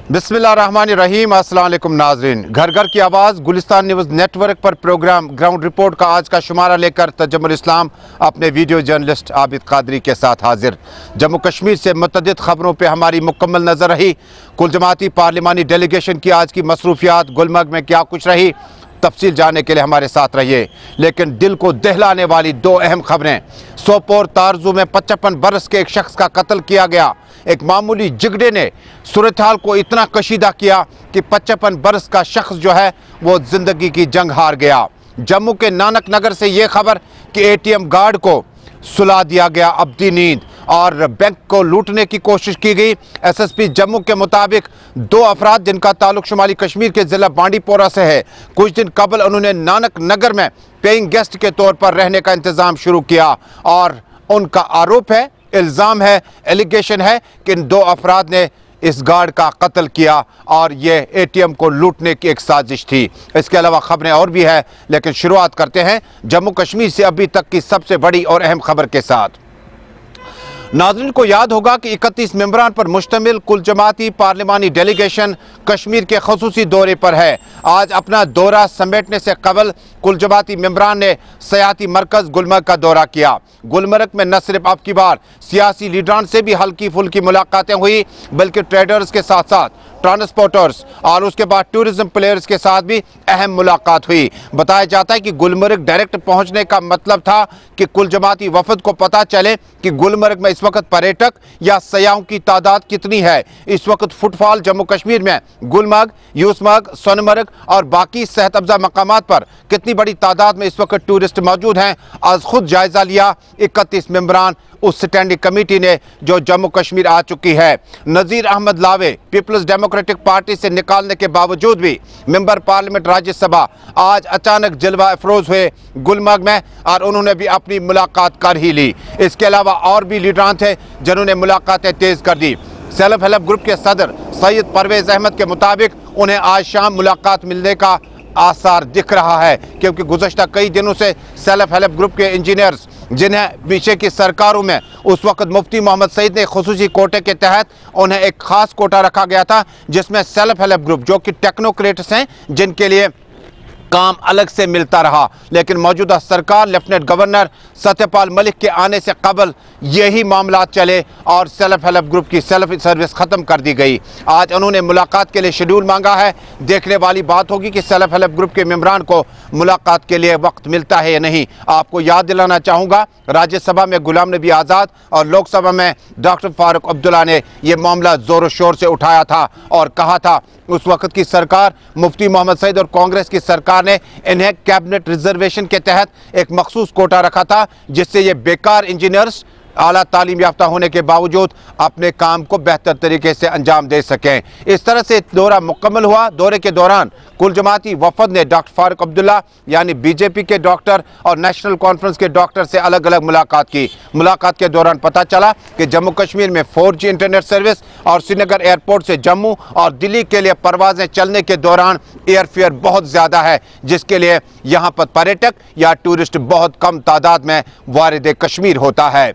बिस्मिल्लाहिर्रहमानिर्रहीम। अस्सलाम वालेकुम नाज़रीन, घर घर की आवाज़ गुलिस्तान न्यूज़ नेटवर्क पर प्रोग्राम ग्राउंड रिपोर्ट का आज का शुमारा लेकर तजम्मुल इस्लाम अपने वीडियो जर्नलिस्ट आबिद कादरी के साथ हाजिर। जम्मू कश्मीर से मुतअद्दिद खबरों पर हमारी मुकम्मल नज़र रही। कुल जमाती पार्लिमानी डेलीगेशन की आज की मसरूफियात, गुलमर्ग में क्या कुछ रही, तफसील जानने के लिए हमारे साथ रहिए। लेकिन दिल को दहलाने वाली दो अहम खबरें। सोपोर तारजू में 55 बरस के एक शख्स का कत्ल किया गया। एक मामूली जिगड़े ने सूरत हाल को इतना कशीदा किया कि 55 बरस का शख्स जो है वो जिंदगी की जंग हार गया। जम्मू के नानक नगर से ये खबर कि एटीएम गार्ड को सुला दिया गया अब्दी नींद और बैंक को लूटने की कोशिश की गई। एसएसपी जम्मू के मुताबिक दो अफराद जिनका ताल्लुक शुमाली कश्मीर के ज़िला बांडीपोरा से है, कुछ दिन कबल उन्होंने नानक नगर में पेइंग गेस्ट के तौर पर रहने का इंतज़ाम शुरू किया और उनका आरोप है, इल्ज़ाम है, एलिगेशन है कि इन दो अफराद ने इस गार्ड का कत्ल किया और ये एटीएम को लूटने की एक साजिश थी। इसके अलावा खबरें और भी है, लेकिन शुरुआत करते हैं जम्मू कश्मीर से अभी तक की सबसे बड़ी और अहम खबर के साथ। नाज़रीन को याद होगा कि 31 मेंबरान पर मुश्तमिल कुल जमाती पार्लिमानी डेलीगेशन कश्मीर के खसूसी दौरे पर है। आज अपना दौरा समेटने से कबल कुल जमाती मेंबरान ने सयाती मरकज़ गुलमर्ग का दौरा किया। गुलमर्ग में न सिर्फ अब की बार सियासी लीडरान से भी हल्की फुल्की मुलाकातें हुई, बल्कि ट्रेडर्स के साथ साथ ट्रांसपोर्टर्स और उसके बाद टूरिज्म प्लेयर्स के साथ भी अहम मुलाकात हुई। बताया जाता है कि गुलमर्ग डायरेक्ट पहुंचने का मतलब था कि कुल जमाती वफद को पता चले कि गुलमर्ग में इस वक्त पर्यटक या सयाहों की तादाद कितनी है। इस वक्त फुटफॉल जम्मू कश्मीर में गुलमर्ग, यूसमर्ग, सोनमर्ग और बाकी सेहत अफजा मकामात पर कितनी बड़ी तादाद में इस वक्त टूरिस्ट मौजूद हैं, आज खुद जायजा लिया 31 मेंबरान उस स्टैंडिंग कमेटी ने जो जम्मू कश्मीर आ चुकी है। नज़ीर अहमद लावे पीपल्स डेमोक्रेटिक पार्टी से निकालने के बावजूद भी मेंबर पार्लियामेंट राज्यसभा आज अचानक जलवा अफरोज हुए गुलमर्ग में और उन्होंने भी अपनी मुलाकात कर ही ली। इसके अलावा और भी लीडरान थे जिन्होंने मुलाकातें तेज कर दी। सेल्फ हेल्प ग्रुप के सदर सैयद परवेज अहमद के मुताबिक उन्हें आज शाम मुलाकात मिलने का आसार दिख रहा है, क्योंकि गुज़श्ता कई दिनों से सेल्फ हेल्प ग्रुप के इंजीनियर्स जिन्हें पीछे की सरकारों में उस वक्त मुफ्ती मोहम्मद सईद ने खुसूसी कोटे के तहत उन्हें एक खास कोटा रखा गया था, जिसमें सेल्फ हेल्प ग्रुप जो कि टेक्नोक्रेट्स हैं जिनके लिए काम अलग से मिलता रहा। लेकिन मौजूदा सरकार लेफ्टिनेंट गवर्नर सत्यपाल मलिक के आने से कबल यही मामला चले और सेल्फ हेल्प ग्रुप की सेल्फ सर्विस ख़त्म कर दी गई। आज उन्होंने मुलाकात के लिए शेड्यूल मांगा है। देखने वाली बात होगी कि सेल्फ हेल्प ग्रुप के मेंबरान को मुलाकात के लिए वक्त मिलता है या नहीं। आपको याद दिलाना चाहूँगा, राज्यसभा में गुलाम नबी आज़ाद और लोकसभा में डॉक्टर फारूक अब्दुल्ला ने यह मामला ज़ोर शोर से उठाया था और कहा था उस वक्त की सरकार, मुफ्ती मोहम्मद सईद और कांग्रेस की सरकार ने इन्हें कैबिनेट रिजर्वेशन के तहत एक मखसूस कोटा रखा था, जिससे ये बेकार इंजीनियर्स आला तालीम याफ्ता होने के बावजूद अपने काम को बेहतर तरीके से अंजाम दे सकें। इस तरह से दौरा मुकम्मल हुआ। दौरे के दौरान कुल जमाती वफद ने डॉक्टर फारूक अब्दुल्ला यानी बीजेपी के डॉक्टर और नेशनल कॉन्फ्रेंस के डॉक्टर से अलग अलग मुलाकात की। मुलाकात के दौरान पता चला कि जम्मू कश्मीर में 4G इंटरनेट सर्विस और श्रीनगर एयरपोर्ट से जम्मू और दिल्ली के लिए परवाजें चलने के दौरान एयरफेयर बहुत ज़्यादा है, जिसके लिए यहाँ पर पर्यटक या टूरिस्ट बहुत कम तादाद में वारिद कश्मीर होता है।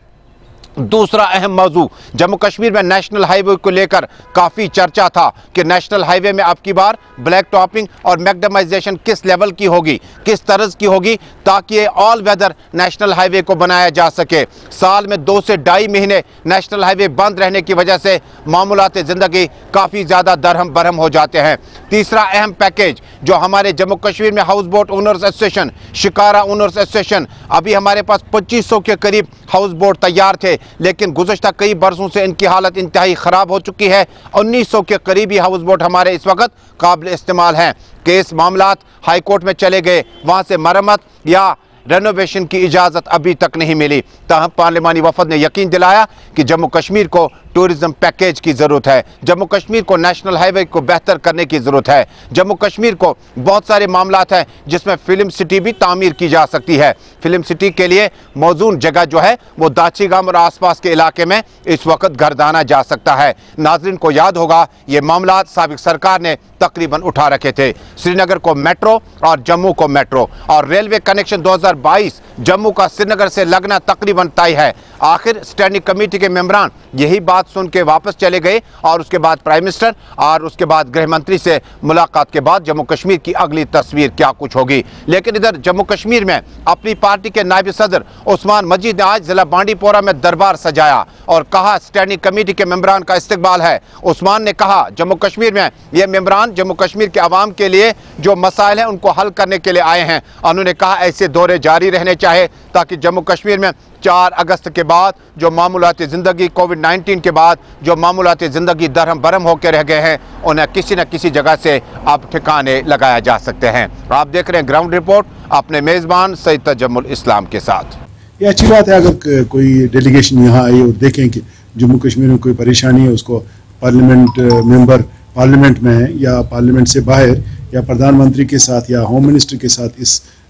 दूसरा अहम मौजू, जम्मू कश्मीर में नेशनल हाईवे को लेकर काफ़ी चर्चा था कि नेशनल हाईवे में अब की बार ब्लैक टॉपिंग और मैकडमाइजेशन किस लेवल की होगी, किस तर्ज की होगी, ताकि ये ऑल वेदर नेशनल हाईवे को बनाया जा सके। साल में 2 से 2.5 महीने नेशनल हाईवे बंद रहने की वजह से मामूलात ज़िंदगी काफ़ी ज़्यादा दरहम बरहम हो जाते हैं। तीसरा अहम पैकेज जो हमारे जम्मू कश्मीर में house boat owners association, shikara owners association, अभी हमारे पास 2500 के करीब हाउस बोट तैयार थे, लेकिन गुज़श्ता कई बरसों से इनकी हालत इंतहाई ख़राब हो चुकी है। 1900 के करीबी हाउस बोट हमारे इस वक्त काबिल इस्तेमाल हैं। केस मामलात हाई कोर्ट में चले गए, वहाँ से मरम्मत या रेनोवेशन की इजाज़त अभी तक नहीं मिली। ताहम पार्लिमानी वफद ने यकीन दिलाया कि जम्मू कश्मीर को टूरिज्म पैकेज की ज़रूरत है, जम्मू कश्मीर को नेशनल हाईवे को बेहतर करने की ज़रूरत है। जम्मू कश्मीर को बहुत सारे मामलात हैं जिसमें फ़िल्म सिटी भी तामीर की जा सकती है। फ़िल्म सिटी के लिए मौजूद जगह जो है वो दाचीगाम और आसपास के इलाके में इस वक्त गर्दाना जा सकता है। नाज़रीन को याद होगा ये मामलात साबिक सरकार ने तकरीबन उठा रखे थे। श्रीनगर को मेट्रो और जम्मू को मेट्रो और रेलवे कनेक्शन 2022 जम्मू का श्रीनगर से लगना तकरीबन तय है। आखिर स्टैंडिंग कमेटी के मेंबरान यही बात सुन के वापस चले गए और उसके बाद प्राइम मिनिस्टर और उसके बाद गृह मंत्री से मुलाकात के बाद जम्मू कश्मीर की अगली तस्वीर क्या कुछ होगी। लेकिन इधर जम्मू कश्मीर में अपनी पार्टी के नायब सदर उस्मान मजीद ने आज जिला बांडीपोरा में दरबार सजाया और कहा स्टैंडिंग कमेटी के मेंबरान का इस्तकबाल है। उस्मान ने कहा जम्मू कश्मीर में ये मेंबरान जम्मू कश्मीर के आवाम के लिए जो मसाइल हैं उनको हल करने के लिए आए हैं। उन्होंने कहा ऐसे दौरे जारी रहने चाहिए ताकि जम्मू कश्मीर में 4 अगस्त के बाद जो मामूलाती ज़िंदगी कोविड-19 के बाद जो मामूलाती ज़िंदगी दरहम बरहम होकर रह गए हैं उन्हें किसी न किसी जगह से अब ठिकाने लगाया जा सकते हैं। आप देख रहे हैं ग्राउंड रिपोर्ट अपने मेज़बान सैयद तजम्मुल इस्लाम के साथ। ये अच्छी बात है अगर कोई डेलीगेशन यहाँ आई और देखें कि जम्मू कश्मीर में कोई परेशानी है उसको पार्लियामेंट मेंबर पार्लियामेंट में है या पार्लियामेंट से बाहर या प्रधानमंत्री के साथ या होम मिनिस्टर के साथ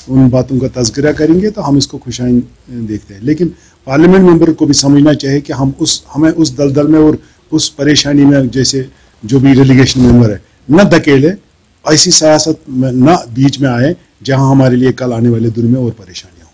उन बातों का तज़किरा करेंगे तो हम इसको खुशाइन देखते हैं। लेकिन पार्लियामेंट मेंबर को भी समझना चाहिए कि हमें उस दलदल में और उस परेशानी में जैसे जो भी डेलीगेशन मेंबर है न धकेले, ऐसी सियासत में न बीच में आए जहां हमारे लिए कल आने वाले दिन में और परेशानियां हों।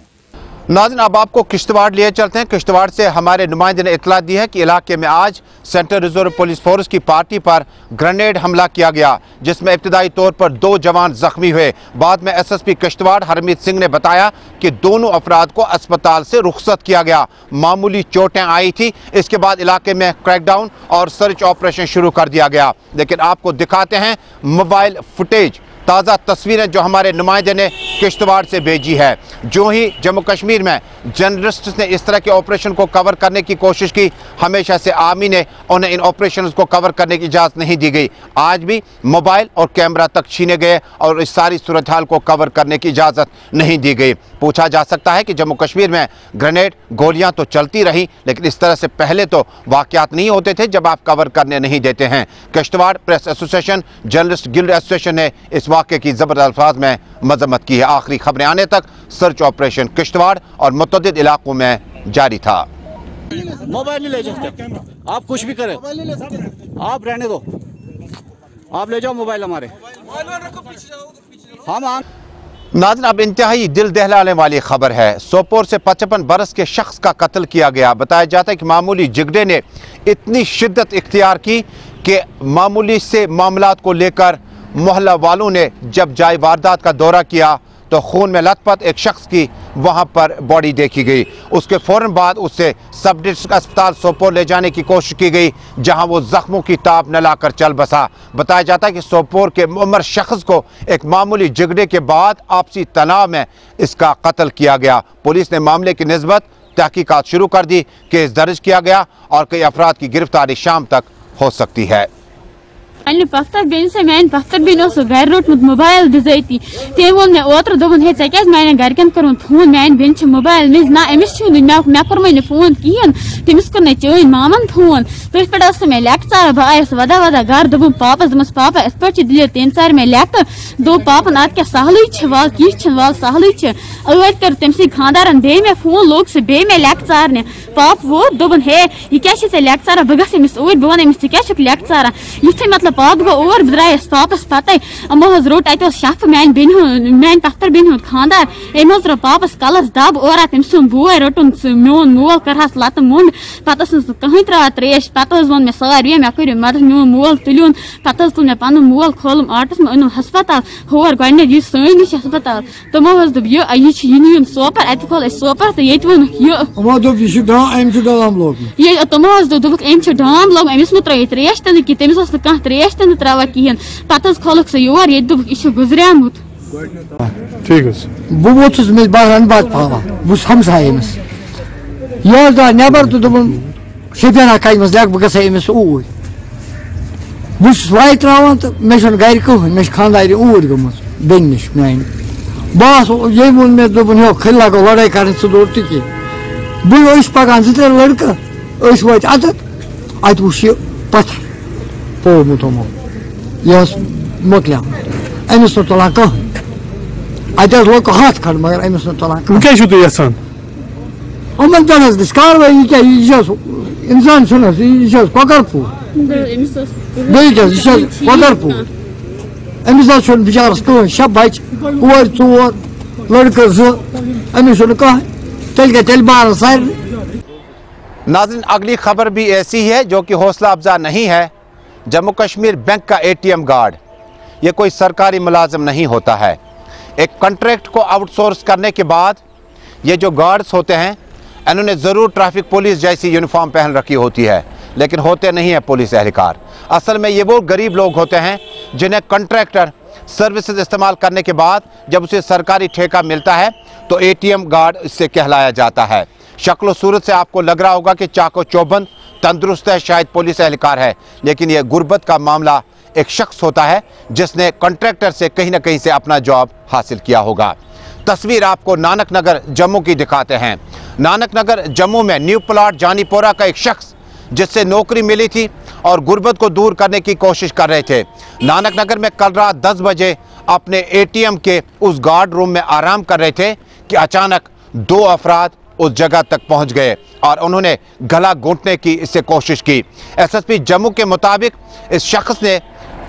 नाज़रीन अब आपको किश्तवाड़ लिए चलते हैं। किश्तवाड़ से हमारे नुमाइंदे ने इतला दी है कि इलाके में आज सेंट्रल रिजर्व पुलिस फोर्स की पार्टी पर ग्रेनेड हमला किया गया जिसमें इब्तदाई तौर पर 2 जवान जख्मी हुए। बाद में एसएसपी किश्तवाड़ हरमीत सिंह ने बताया कि दोनों अफराद को अस्पताल से रुखसत किया गया, मामूली चोटें आई थी। इसके बाद इलाके में क्रैकडाउन और सर्च ऑपरेशन शुरू कर दिया गया। लेकिन आपको दिखाते हैं मोबाइल फुटेज, ताज़ा तस्वीरें जो हमारे नुमाइंदे ने किश्तवाड़ से भेजी है। जो ही जम्मू कश्मीर में जर्नलिस्ट ने इस तरह के ऑपरेशन को कवर करने की कोशिश की, हमेशा से आर्मी ने उन्हें इन ऑपरेशन को कवर करने की इजाज़त नहीं दी गई। आज भी मोबाइल और कैमरा तक छीने गए और इस सारी सूरत हाल को कवर करने की इजाज़त नहीं दी गई। पूछा जा सकता है कि जम्मू कश्मीर में ग्रेनेड गोलियां तो चलती रही लेकिन इस तरह से पहले तो वाक़यात नहीं होते थे जब आप कवर करने नहीं देते हैं। Kishtwar press association, journalist guild association ने इस वाक़े की ज़बरदस्त अल्फाज में मजम्मत की है। आखिरी खबरें आने तक सर्च ऑपरेशन किश्तवाड़ और मुतअद्दिद इलाकों में जारी था। मोबाइल नहीं ले सकते आप, कुछ भी करें आप रहने दो, आप ले जाओ मोबाइल हमारे। हम नाज़रीन अब इंतहाई दिल दहलाने वाली खबर है। सोपोर से 55 बरस के शख्स का कत्ल किया गया। बताया जाता है कि मामूली जिगड़े ने इतनी शिद्दत इख्तियार की कि मामूली से मामलात को लेकर मोहल्ला वालों ने जब जाए वारदात का दौरा किया तो खून में लथपथ एक शख्स की वहां पर बॉडी देखी गई। उसके फौरन बाद उसे सब डिस्ट्रिक्ट अस्पताल सोपोर ले जाने की कोशिश की गई जहां वो जख्मों की ताब न लाकर चल बसा। बताया जाता है कि सोपोर के उम्र शख्स को एक मामूली झगड़े के बाद आपसी तनाव में इसका कत्ल किया गया। पुलिस ने मामले की निस्बत तहकीकात शुरू कर दी, केस दर्ज किया गया और कई अफराद की गिरफ्तारी शाम तक हो सकती है। पख्तर बेन से मैंने पख्तर बेन गर रोटमुत मोबाइल बिजती तम वो मे ओत्र दोपन हे क्या मैंने गरकन कर फोन मैंने बेन मोबाइल मिज ना अमिस मे कोर फोन कहें तमिस कोर चन मामन फोन तथ पे मे लेक चार बह आयस वदा वदा गर दोपन पापस दस पापा इस पे दिल तम चार मे लेक दो पापन अत क्या सहल वाल कि वाल सहल अत कर तम खानदारन बे मे फोन लोग से बे मे लेक चारने पाप वो दोपन हे यह क्या लेक चारा बह गमिस ऊर बह वन अमिस लेक चारा युथे मतलब पाप गो और द्रायस पापस पत अमो रोट अत शफ मैन पख्तर बेन हूं खानदार अम रो पापस कलस दब और तम सुन बोय रोटन मोन मोल करहस लत मुंड पे कहीं त्रा त्रेश पे वो मे सारे मे कर मदद मोन मोल तुलन पे तुल मे पन मोल खोलम आटस में अनम हस्पताल हर गो यह सन नश हस्पताल तमो दोप यह सोपर अत खोल सोपर तो ये वोन तमो दोप डाम लोग अमिस नो त्रे त्रेश तन कि तमिस कह त्रेश तन त्रा कहें पे खोलक सह योर ये दोप यह गुजरियामुत बह वोथस मे बहरान बात पावा बस हमसाय अमिस यह दह नबर तो दोपन शपियाना कज मज लेक बह गमिस ऊर बस वाय त्रावान तो मे गर कहन मे खानदार ऊर गोमुत बेन नश मान बस ये वोन मे दोपन हो खल लगो लड़ाई कर दौर तो कह बह पकान 2-3 लड़का वात अत वुच यह पत्थर पोमुत यमो यह मोकलिया अमिस तुलान कहन अत लोक हाथ खड़ मगर अमिस तुलान क्या यमन पे गई कार्रवाई क्या इंसान यह ककरपुर ककरपुर अमिस बिचारस कहन 6 बच कोर 4 लड़के 2 अमिस कह तेल गई तेल बार सारे नाज़रीन, अगली खबर भी ऐसी है जो कि हौसला अफजा नहीं है। जम्मू कश्मीर बैंक का ATM गार्ड, ये कोई सरकारी मुलाजिम नहीं होता है। एक कॉन्ट्रैक्ट को आउटसोर्स करने के बाद ये जो गार्ड्स होते हैं, इन्होंने ज़रूर ट्रैफिक पुलिस जैसी यूनिफॉर्म पहन रखी होती है, लेकिन होते नहीं हैं पुलिस एहलकार। असल में ये वो गरीब लोग होते हैं जिन्हें कॉन्ट्रैक्टर सर्विसेज इस्तेमाल करने के बाद जब उसे सरकारी ठेका मिलता है तो ATM गार्ड इससे कहलाया जाता है। शक्ल सूरत से आपको लग रहा होगा कि चाको चौबंद तंदुरुस्त है, शायद पुलिस एहलकार है, लेकिन यह गुर्बत का मामला एक शख्स होता है जिसने कॉन्ट्रैक्टर से कहीं ना कहीं से अपना जॉब हासिल किया होगा। तस्वीर आपको नानक नगर जम्मू की दिखाते हैं। नानक नगर जम्मू में न्यू प्लॉट जानीपोरा का एक शख्स जिससे नौकरी मिली थी और गुर्बत को दूर करने की कोशिश कर रहे थे, नानक नगर में कल रात 10 बजे अपने ATM के उस गार्ड रूम में आराम कर रहे थे कि अचानक 2 अफराद उस जगह तक पहुंच गए और उन्होंने गला घोंटने की इससे कोशिश की। SSP जम्मू के मुताबिक इस शख्स ने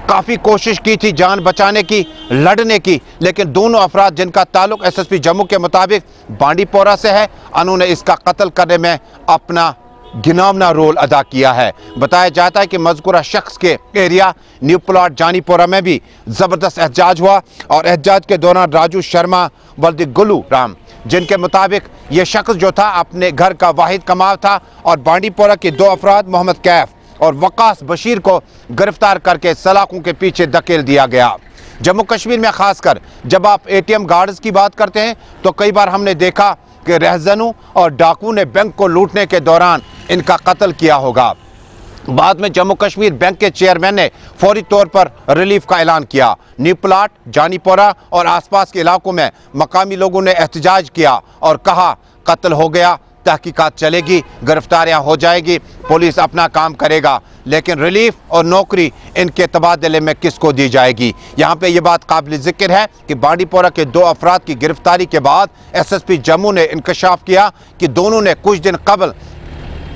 काफ़ी कोशिश की थी जान बचाने की, लड़ने की, लेकिन दोनों अफराद जिनका ताल्लुक SSP जम्मू के मुताबिक बांडीपोरा से है, उन्होंने इसका कत्ल करने में अपना घिनौना रोल अदा किया है। बताया जाता है कि मज़कूरा शख्स के एरिया न्यू प्लॉट जानीपोरा में भी ज़बरदस्त एहतजाज हुआ और एहतजाज के दौरान राजू शर्मा वल्दी गुलू राम, जिनके मुताबिक ये शख्स जो था अपने घर का वाहिद कमाव था और बांडीपोरा के 2 अफराद मोहम्मद कैफ और वकास बशीर को गिरफ्तार करके सलाखों के पीछे धकेल दिया गया। जम्मू कश्मीर में खासकर जब आप ATM गार्ड्स की बात करते हैं तो कई बार हमने देखा कि रहजनों और डाकू ने बैंक को लूटने के दौरान इनका कत्ल किया होगा। बाद में जम्मू कश्मीर बैंक के चेयरमैन ने फौरी तौर पर रिलीफ का ऐलान किया। न्यू प्लॉट, जानीपोरा और आसपास के इलाकों में मकामी लोगों ने एहतजाज किया और कहा कत्ल हो गया, तहकीकात चलेगी, गिरफ्तारियां हो जाएगी, पुलिस अपना काम करेगा, लेकिन रिलीफ और नौकरी इनके तबादले में किसको दी जाएगी। यहाँ पे ये बात काबिल जिक्र है कि बांडीपोरा के 2 अफराद की गिरफ्तारी के बाद SSP जम्मू ने इंकशाफ किया कि दोनों ने कुछ दिन कबल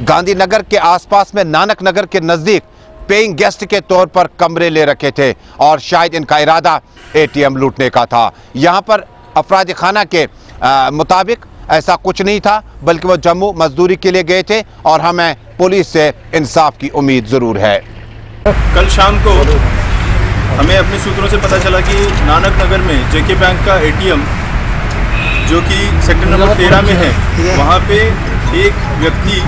गांधीनगर के आसपास में नानक नगर के नज़दीक पेइंग गेस्ट के तौर पर कमरे ले रखे थे और शायद इनका इरादा ATM लूटने का था। यहाँ पर अफराद खाना के मुताबिक ऐसा कुछ नहीं था, बल्कि वो जम्मू मजदूरी के लिए गए थे और हमें पुलिस से इंसाफ की उम्मीद ज़रूर है। कल शाम को हमें अपने सूत्रों से पता चला कि नानक नगर में JK बैंक का ATM जो कि सेक्टर नंबर 13 में है, वहाँ पे एक व्यक्ति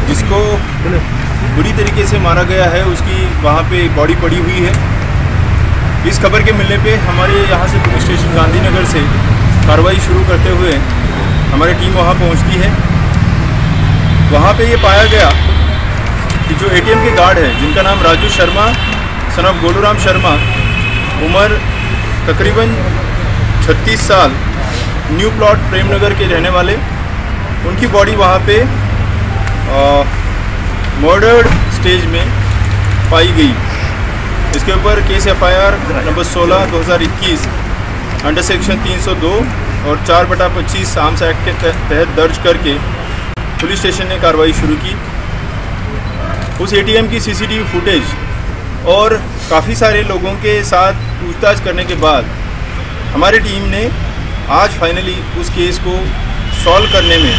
जिसको बुरी तरीके से मारा गया है, उसकी वहाँ पे बॉडी पड़ी हुई है। इस खबर के मिलने पे हमारे यहाँ से पुलिस स्टेशन गांधीनगर से कार्रवाई शुरू करते हुए हमारी टीम वहाँ पहुँचती है। वहाँ पे ये पाया गया कि जो ATM के गार्ड है, जिनका नाम राजू शर्मा सन ऑफ गोलूराम शर्मा, उम्र तकरीबन 36 साल, न्यू प्लॉट प्रेमनगर के रहने वाले, उनकी बॉडी वहाँ पे मर्डर्ड स्टेज में पाई गई। इसके ऊपर case FIR number 16/2021 under section 302 और 4/25 आर्म्स एक्ट के तहत दर्ज करके पुलिस स्टेशन ने कार्रवाई शुरू की। उस ATM की CCTV फुटेज और काफ़ी सारे लोगों के साथ पूछताछ करने के बाद हमारी टीम ने आज फाइनली उस केस को सॉल्व करने में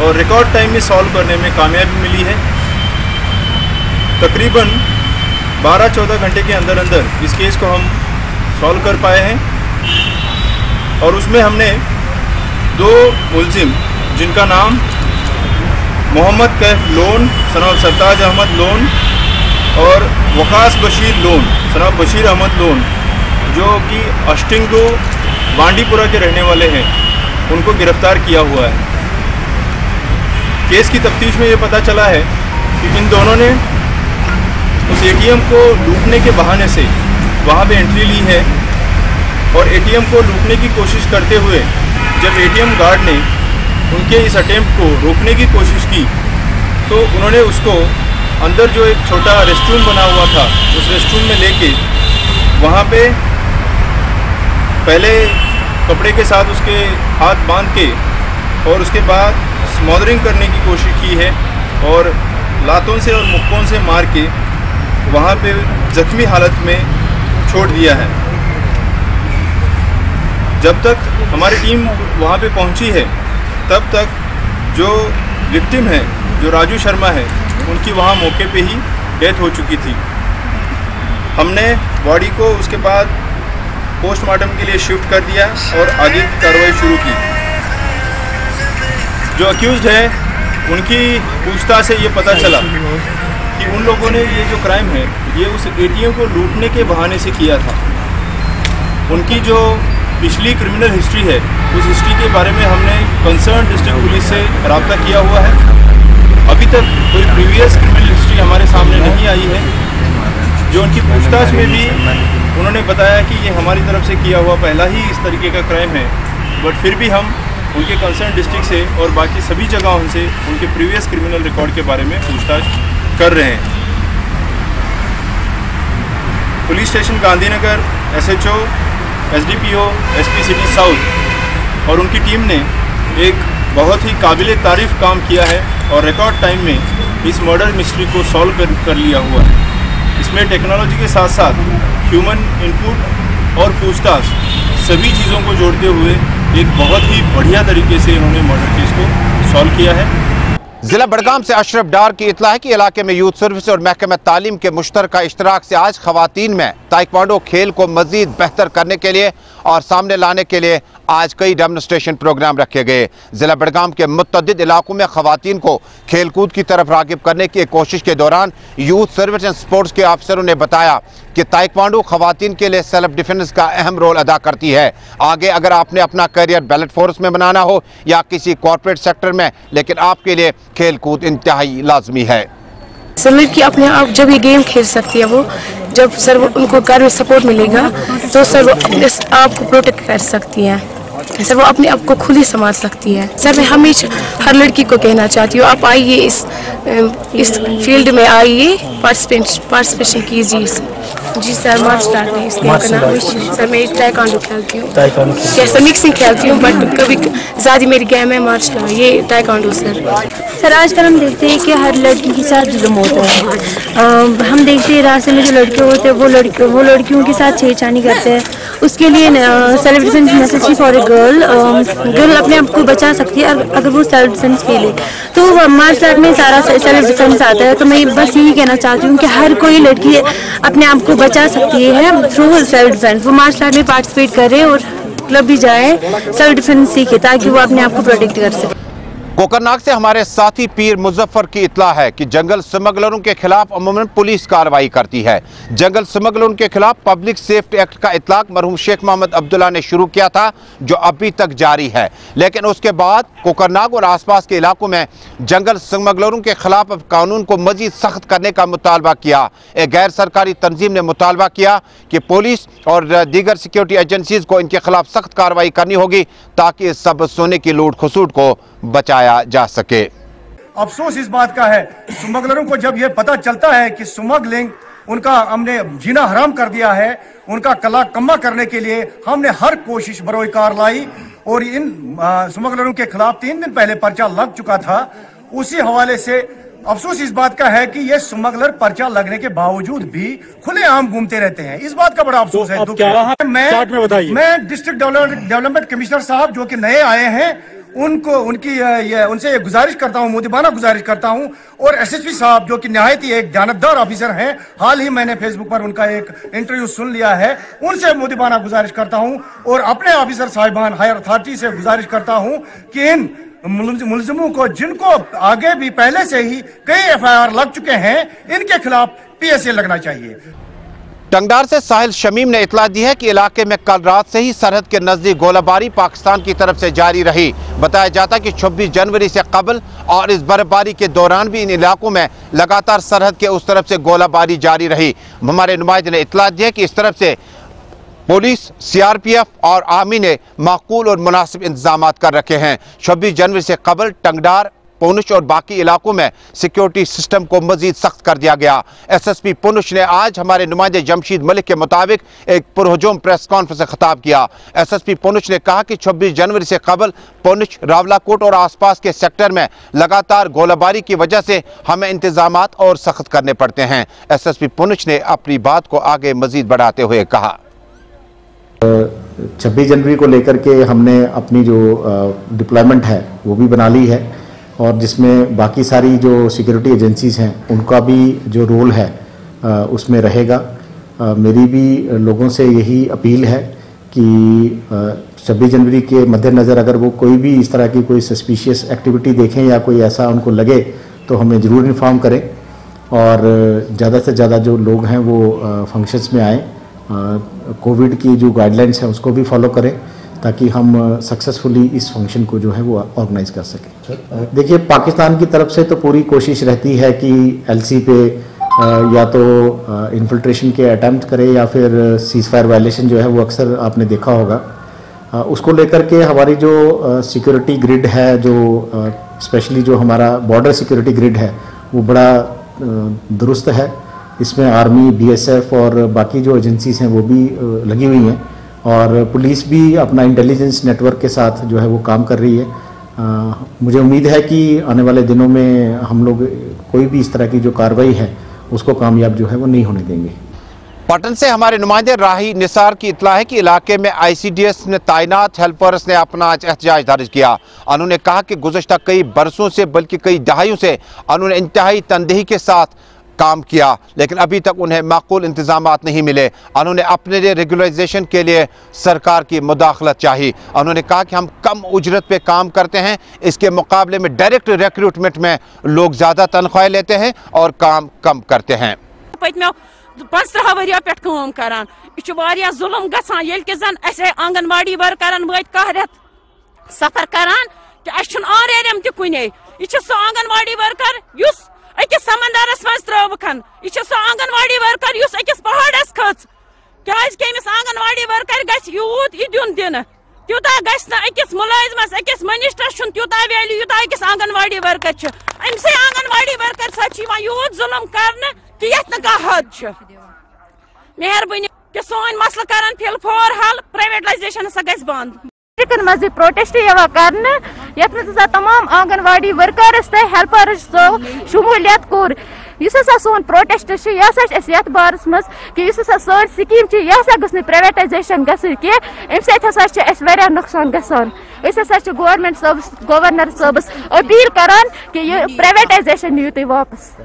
और रिकॉर्ड टाइम में सॉल्व करने में कामयाबी मिली है। तकरीबन 12-14 घंटे के अंदर अंदर इस केस को हम सॉल्व कर पाए हैं और उसमें हमने 2 मुलजिम, जिनका नाम मोहम्मद कैफ लोन सन ऑफ सरताज अहमद लोन और वकास बशीर लोन सन ऑफ बशीर अहमद लोन, जो कि अष्टिंगो बांडीपुरा के रहने वाले हैं, उनको गिरफ्तार किया हुआ है। केस की तफ्तीश में ये पता चला है कि इन दोनों ने उस ATM को लूटने के बहाने से वहाँ पे एंट्री ली है और ATM को लूटने की कोशिश करते हुए जब ATM गार्ड ने उनके इस अटेम्प्ट को रोकने की कोशिश की तो उन्होंने उसको अंदर जो एक छोटा रेस्टरूम बना हुआ था, उस रेस्टरूम में लेके वहाँ पे पहले कपड़े के साथ उसके हाथ बांध के और उसके बाद स्मॉदरिंग करने की कोशिश की है और लातों से और मुक्कों से मार के वहाँ पे जख्मी हालत में छोड़ दिया है। जब तक हमारी टीम वहाँ पे पहुँची है तब तक जो विक्टिम है जो राजू शर्मा है, उनकी वहाँ मौके पे ही डेथ हो चुकी थी। हमने बॉडी को उसके बाद पोस्टमार्टम के लिए शिफ्ट कर दिया और आगे की कार्रवाई शुरू की। जो अक्यूज्ड है उनकी पूछताछ से ये पता चला कि उन लोगों ने ये जो क्राइम है ये उस एटीएम को लूटने के बहाने से किया था। उनकी जो पिछली क्रिमिनल हिस्ट्री है उस हिस्ट्री के बारे में हमने कंसर्न डिस्ट्रिक्ट पुलिस से रब्ता किया हुआ है। अभी तक कोई प्रीवियस क्रिमिनल हिस्ट्री हमारे सामने नहीं आई है। जो उनकी पूछताछ में भी उन्होंने बताया कि ये हमारी तरफ से किया हुआ पहला ही इस तरीके का क्राइम है, बट फिर भी हम उनके कंसर्न डिस्ट्रिक्ट से और बाकी सभी जगहों से उनके प्रीवियस क्रिमिनल रिकॉर्ड के बारे में पूछताछ कर रहे हैं। Police station Gandhinagar, SHO, SDPO, SP city south और उनकी टीम ने एक बहुत ही काबिल तारीफ काम किया है और रिकॉर्ड टाइम में इस मर्डर मिस्ट्री को सॉल्व कर लिया हुआ है। इसमें टेक्नोलॉजी के साथ साथ ह्यूमन इनपुट और पूछताछ सभी चीज़ों को जोड़ते हुए एक बहुत ही बढ़िया तरीके से इन्होंने मर्डर केस को सॉल्व किया है। जिला बड़गाम से अशरफ डार की इत्तला है कि इलाके में यूथ सर्विस और महकमा तालीम के मुश्तरका इश्तराक से आज खवातीन में ताइक्वांडो खेल को मजीद बेहतर करने के लिए और सामने लाने के लिए आज कई डेमोन्स्ट्रेशन प्रोग्राम रखे गए। जिला बड़गाम के मुतअद्दिद इलाकों में खवातीन को खेल कूद की तरफ रागिब करने की कोशिश के दौरान यूथ सर्विस एंड स्पोर्ट्स के अफसरों ने बताया कि ताइक्वांडो खवातीन के लिए सेल्फ डिफेंस का अहम रोल अदा करती है। आगे अगर आपने अपना करियर बैलेट फोर्स में बनाना हो या किसी कॉर्पोरेट सेक्टर में, लेकिन आपके लिए खेल कूद इंतहाई लाजमी है। सर लड़की अपने आप जब ये गेम खेल सकती है, वो जब सर उनको घर में सपोर्ट मिलेगा तो सर वो अपने आप को प्रोटेक्ट कर सकती हैं। सर वो अपने आप को खुद ही संभाल सकती है। सर मैं हमेशा हर लड़की को कहना चाहती हूँ, आप आइए इस फील्ड में आइए, पार्टिसिपेशन कीजिए। जी सर, मार्शल आर्ट है इसके नाम। सर मैं टाइक्वांडो खेलती हूँ, कैसे मिक्सिंग खेलती हूँ, बट कभी ज़्यादा मेरी गेम है मार्शल आर्ट, ये टाइक्वांडो। सर आजकल हम देखते हैं कि हर लड़की के साथ जुल्म होता है। हम देखते हैं रास्ते में जो लड़के होते हैं वो लड़कियों के साथ छेड़छाड़ी करते हैं। उसके लिए self defence necessary for a girl अपने आप को बचा सकती है अगर वो सेल्फ डिफेंस खेले। तो मार्शल आर्ट में सारा सेल्फ डिफेंस आता है। तो मैं बस यही कहना चाहती हूँ कि हर कोई लड़की अपने आप को बचा सकती है थ्रू सेल्फ डिफेंस। वो मार्शल आर्ट में पार्टिसिपेट करे और क्लब भी जाए, सेल्फ डिफेंस सीखे ताकि वो अपने आप को प्रोटेक्ट कर सके। कोकरनाग से हमारे साथी पीर मुजफ्फर की इत्तला है कि जंगल स्मगलरों के खिलाफ अमूमन पुलिस कार्रवाई करती है। जंगल स्मगलरों के खिलाफ पब्लिक सेफ्टी एक्ट का इतलाक मरहूम शेख मोहम्मद अब्दुल्ला ने शुरू किया था, जो अभी तक जारी है। लेकिन उसके बाद कोकरनाग और आसपास के इलाकों में जंगल स्मगलरों के खिलाफ अब कानून को मजीद सख्त करने का मुतालबा किया। एक गैर सरकारी तंजीम ने मुतालबा किया कि पुलिस और दीगर सिक्योरिटी एजेंसीज को इनके खिलाफ सख्त कार्रवाई करनी होगी ताकि इस सब सोने की लूट खसूट को बचाया जा सके। अफसोस इस बात का है, स्मगलरों को जब यह पता चलता है कि स्मगलिंग उनका हमने जीना हराम कर दिया है, उनका कला कम्मा करने के लिए हमने हर कोशिश बरोकार लाई और इन स्मगलरों के खिलाफ 3 दिन पहले पर्चा लग चुका था। उसी हवाले से अफसोस इस बात का है कि ये स्मगलर पर्चा लगने के बावजूद भी खुलेआम घूमते रहते हैं। इस बात का बड़ा अफसोस है, दुख है। मैं डिस्ट्रिक्ट डेवलपमेंट कमिश्नर साहब जो कि नए आए हैं उनसे ये गुजारिश करता हूं, मुद्दबाना गुजारिश करता हूं, और SSP साहब जो कि निहायत ही एक जानतदार ऑफिसर हैं, हाल ही मैंने फेसबुक पर उनका एक इंटरव्यू सुन लिया है, उनसे मुद्दबाना गुजारिश करता हूं और अपने ऑफिसर साहिबान हायर अथॉरिटी से गुजारिश करता हूं कि इन मुलजिमों को, जिनको आगे भी पहले से ही कई FIR लग चुके हैं, इनके खिलाफ PSA लगना चाहिए। टंगडार से साहिल शमीम ने इतला दी है कि इलाके में कल रात से ही सरहद के नजदीक गोलाबारी पाकिस्तान की तरफ से जारी रही। बताया जाता कि 26 जनवरी से कबल और इस बर्फबारी के दौरान भी इन इलाकों में लगातार सरहद के उस तरफ से गोलाबारी जारी रही। हमारे नुमाइंदे ने इतला दी है कि इस तरफ से पुलिस, CRPF और आर्मी ने माकूल और मुनासिब इंतजाम कर रखे हैं। 26 जनवरी से कबल टंगडार, पुंछ और बाकी इलाकों में सिक्योरिटी सिस्टम को मजीद सख्त कर दिया गया। SSP पुंछ ने आज हमारे नुमाइंदे जमशीद मलिक के मुताबिक एक पुरहजूम प्रेस कॉन्फ्रेंस से खिताब किया। SSP पुंछ ने कहा कि 26 जनवरी से कबल पुंछ, रावलाकोट और आसपास के सेक्टर में लगातार गोलाबारी की वजह से हमें इंतजामात और सख्त करने पड़ते हैं। SSP पुंछ ने अपनी बात को आगे मजीद बढ़ाते हुए कहा, 26 जनवरी को लेकर के हमने अपनी जो डिप्लॉयमेंट है वो भी बना ली है और जिसमें बाकी सारी जो सिक्योरिटी एजेंसीज़ हैं उनका भी जो रोल है उसमें रहेगा। मेरी भी लोगों से यही अपील है कि 26 जनवरी के मद्देनज़र अगर वो कोई भी इस तरह की कोई सस्पिशियस एक्टिविटी देखें या कोई ऐसा उनको लगे तो हमें ज़रूर इन्फॉर्म करें और ज़्यादा से ज़्यादा जो लोग हैं वो फंक्शंस में आएँ। कोविड की जो गाइडलाइंस हैं उसको भी फॉलो करें ताकि हम सक्सेसफुली इस फंक्शन को जो है वो ऑर्गेनाइज कर सकें। देखिए, पाकिस्तान की तरफ से तो पूरी कोशिश रहती है कि एलसी पे या तो इन्फिल्ट्रेशन के अटैम्प्ट करे या फिर सीज फायर वायलेशन जो है वो अक्सर आपने देखा होगा। उसको लेकर के हमारी जो सिक्योरिटी ग्रिड है, जो स्पेशली जो हमारा बॉर्डर सिक्योरिटी ग्रिड है वो बड़ा दुरुस्त है। इसमें आर्मी, बीएसएफ और बाकी जो एजेंसीज हैं वो भी लगी हुई हैं और पुलिस भी अपना इंटेलिजेंस नेटवर्क के साथ जो है वो काम कर रही है। मुझे उम्मीद है कि आने वाले दिनों में हम लोग कोई भी इस तरह की जो कार्रवाई है उसको कामयाब जो है वो नहीं होने देंगे। पटन से हमारे नुमाइंदे राही निसार की इतला है कि इलाके में आईसीडीएस ने तैनात हेल्पर्स ने अपना एहतजाज दर्ज किया। उन्होंने कहा कि गुज़श्ता कई बरसों से बल्कि कई दहाइयों से उन्होंने इंतहाई तनदेही के साथ काम किया लेकिन अभी तक उन्हें माकूल इंतजामात नहीं मिले। उन्होंने अपने लिए रेगुलराइजेशन के लिए सरकार की मुदाखलत चाहिए। उन्होंने कहा कि हम कम उजरत पे काम करते हैं, इसके मुकाबले में डायरेक्ट रिक्रूटमेंट में लोग ज़्यादा तनख्वाह लेते हैं और काम कम करते हैं। 15 वरियों पे काम करान यह जुल्म गसान ये जन आंगनवाड़ी वर्करन वत कह रेत सफर करान कि आरेम तुन यह सह आंगनवाड़ी वर्कर अकिस समंदरस मज त्रुखन यह सह आंगनवाड़ी वर्कर अकिस पहाड़स खच क्या आंगनवाड़ी वर्कर यूत यह दिन दिन तूता अकिस मुलाजिमस अकिस मिनिस्टरस तूता वैल्यू यूता अकिस आंगनवाड़ी वर्कर अमसे आंगनवाड़ी वर्कर सत यूत जुल्म कर कि हद मेहरबानी कि सोन मसल कर फिल फोर हल प्राइवेटाइजेशन सा गस बंद मज प्रोटेस्ट कर ये तमाम आंगनवाड़ी वर्कर्स तो हेल्पर्स शमूलियत कोर सोन प्रोटेस्ट यह बारस मज कि सर स्कीम यह गई प्राइवेटाइजेशन गया नुकसान गसान गवर्नमेंट सबस गवर्नर सबस अपील करान कि यह प्राइवेटाइजेशन नियो तुम वापस।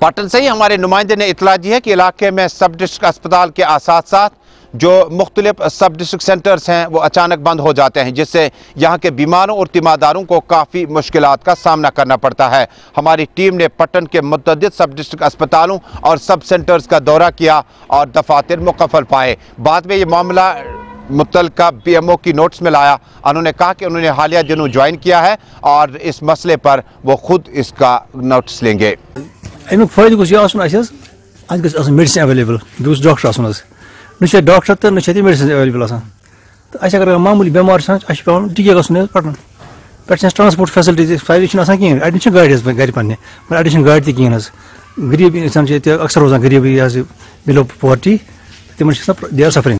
पटन से ही हमारे नुमाइंदे ने इतला दी है कि इलाके में सब डिस्ट्रिक्ट अस्पताल के साथ साथ जो मुख्तलिफ सब डिस्ट्रिक्ट सेंटर्स हैं वो अचानक बंद हो जाते हैं जिससे यहाँ के बीमारों और तीमारदारों को काफ़ी मुश्किलात का सामना करना पड़ता है। हमारी टीम ने पटन के मुतअद्दिद सब डिस्ट्रिक्ट अस्पतालों और सब सेंटर्स का दौरा किया और दफातर मुकफ़ल पाए। बाद में ये मामला मुतल्लिका बीएमओ की नोट्स में लाया। उन्होंने कहा कि उन्होंने हालिया दिनों ज्वाइन किया है और इस मसले पर वो खुद इसका नोट्स लेंगे। अमुक फायदे गस मेडिसिन अवेलेबल दूस डॉक्टर न डॉक्टर तो न मेडिसिन अवेलेबल तो अगर मामूली बेमार पे टिके गन पटन पे ट्रांसपोर्ट फैसिलिटी फायदे कहें अड़न गाड़ी गर पे मगर अड़न गाड़ी तहन गरीब इंसान अक्सर रोजान गरीब बिलो पॉवर्टी तिम दे आर सफरिंग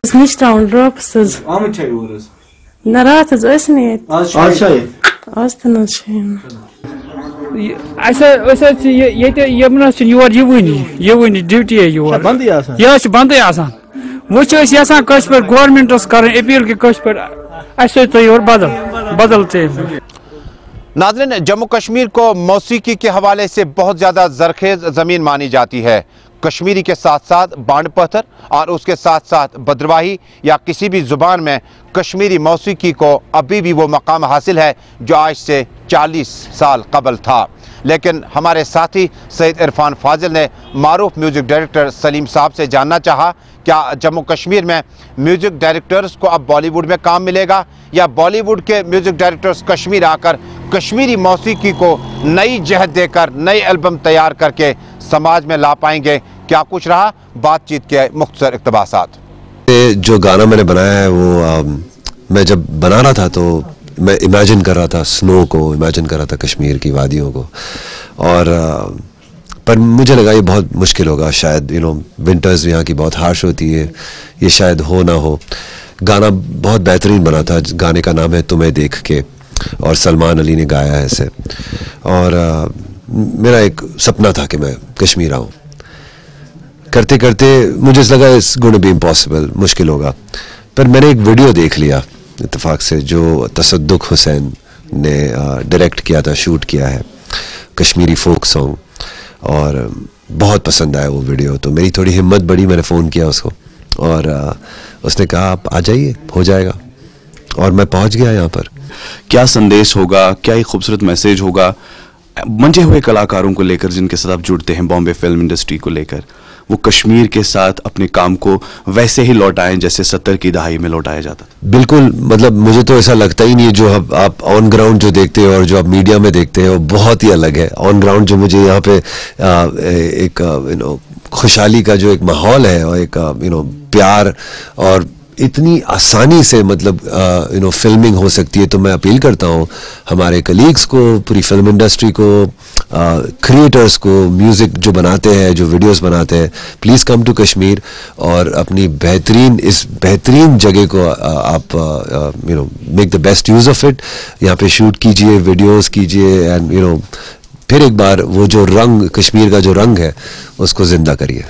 ना रात यमुना ड्यूटी यह बंद वो गवर्नमेंटस कर अपील कि बदल नाज़रीन, जम्मू कश्मीर को मौसीकी के हवाले से बहुत ज़्यादा जरखेज ज़मीन मानी जाती है। कश्मीरी के साथ साथ बांड पत्थर और उसके साथ साथ भद्रवाही या किसी भी ज़ुबान में कश्मीरी मौसीकी को अभी भी वो मकाम हासिल है जो आज से 40 साल कबल था। लेकिन हमारे साथी सैयद इरफान फाजिल ने मारूफ म्यूज़िक डायरेक्टर सलीम साहब से जानना चाहा क्या जम्मू कश्मीर में म्यूज़िक डायरेक्टर्स को अब बॉलीवुड में काम मिलेगा या बॉलीवुड के म्यूज़िक डायरेक्टर्स कश्मीर आकर कश्मीरी मौसीकी को नई जहत देकर नई एल्बम तैयार करके समाज में ला पाएंगे। क्या कुछ रहा बातचीत के मुख्तसर इक़्तिबासात। जो गाना मैंने बनाया है वो मैं जब बना रहा था तो मैं इमेजिन कर रहा था स्नो को, इमेजिन कर रहा था कश्मीर की वादियों को और पर मुझे लगा ये बहुत मुश्किल होगा शायद, विंटर्स यहाँ की बहुत हार्श होती है, ये शायद हो ना हो। गाना बहुत बेहतरीन बना था, गाने का नाम है तुम्हें देख के और सलमान अली ने गाया है इसे और मेरा एक सपना था कि मैं कश्मीर आऊँ। करते करते मुझे लगा इट्स गोना बी इम्पॉसिबल, मुश्किल होगा, पर मैंने एक वीडियो देख लिया इत्तेफाक से जो तसद्दुक हुसैन ने डायरेक्ट किया था, शूट किया है, कश्मीरी फोक सॉन्ग, और बहुत पसंद आया वो वीडियो। तो मेरी थोड़ी हिम्मत बढ़ी, मैंने फ़ोन किया उसको और उसने कहा आप आ जाइए, हो जाएगा, और मैं पहुंच गया यहाँ पर। क्या संदेश होगा, क्या एक खूबसूरत मैसेज होगा मंजे हुए कलाकारों को लेकर जिनके साथ आप जुड़ते हैं, बॉम्बे फिल्म इंडस्ट्री को लेकर, वो कश्मीर के साथ अपने काम को वैसे ही लौटाएं जैसे 70 की दहाई में लौटाया जाता था? बिल्कुल, मतलब मुझे तो ऐसा लगता ही नहीं है। जो आप ऑन ग्राउंड जो देखते हैं और जो आप मीडिया में देखते हैं वो बहुत ही अलग है। ऑन ग्राउंड जो मुझे यहाँ पे एक खुशहाली का जो एक माहौल है और एक प्यार और इतनी आसानी से मतलब फिल्मिंग हो सकती है। तो मैं अपील करता हूँ हमारे कलीग्स को, पूरी फिल्म इंडस्ट्री को, क्रिएटर्स को, म्यूज़िक जो बनाते हैं, जो वीडियोस बनाते हैं, प्लीज़ कम टू कश्मीर और अपनी इस बेहतरीन जगह को आप make the best use of it. यहाँ पे शूट कीजिए, वीडियोस कीजिए एंड फिर एक बार वो जो रंग, कश्मीर का जो रंग है, उसको जिंदा करिए।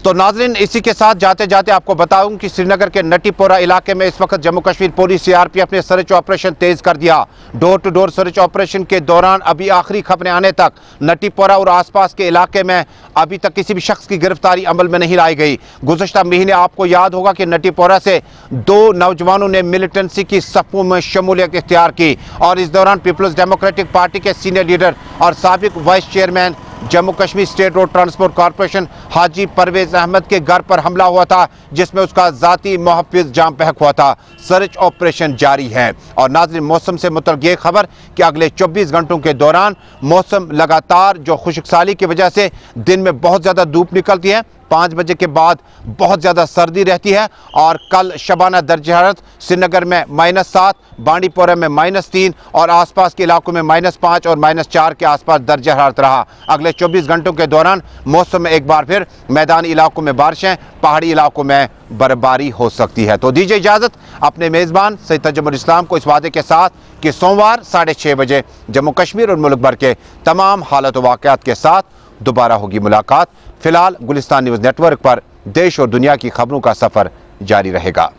तो नाज़रीन, इसी के साथ जाते जाते आपको बताऊं कि श्रीनगर के नटीपोरा इलाके में इस वक्त जम्मू कश्मीर पुलिस सीआरपीएफ ने सर्च ऑपरेशन तेज कर दिया। Door to door search operation के दौरान अभी आखिरी खबरें आने तक नटीपोरा और आसपास के इलाके में अभी तक किसी भी शख्स की गिरफ्तारी अमल में नहीं लाई गई। गुज़श्ता महीने आपको याद होगा कि नटीपोरा से 2 नौजवानों ने मिलिटेंसी की सफ़ों में शमूलियत इख्तियार की और इस दौरान पीपल्स डेमोक्रेटिक पार्टी के सीनियर लीडर और साबिक vice chairman Jammu Kashmir state road transport corporation Haji Parvez Ahmad के घर पर हमला हुआ था, जिसमें उसका जाती मुहफ़्फ़िज़ जाम बहक हुआ था। सर्च ऑपरेशन जारी है। और नाज़रीन, मौसम से मुतल्लिक़ ये खबर कि अगले 24 घंटों के दौरान मौसम लगातार जो खुशकसाली की वजह से दिन में बहुत ज़्यादा धूप निकलती है, 5 बजे के बाद बहुत ज़्यादा सर्दी रहती है। और कल शबाना दर्जा हरारत श्रीनगर में -7, बांडीपोरा में -3 और आसपास के इलाकों में -5 और -4 के आसपास दर्जा हरारत रहा। अगले 24 घंटों के दौरान मौसम में एक बार फिर मैदानी इलाकों में बारिशें, पहाड़ी इलाकों में बर्फबारी हो सकती है। तो दीजिए इजाज़त अपने मेज़बान सैयद तजम्मुल इस्लाम को इस वादे के साथ कि सोमवार 6:30 बजे जम्मू कश्मीर और मुल्क भर के तमाम हालत व वाक़यात के साथ दोबारा होगी मुलाकात। फिलहाल गुलिस्तान न्यूज़ नेटवर्क पर देश और दुनिया की खबरों का सफ़र जारी रहेगा।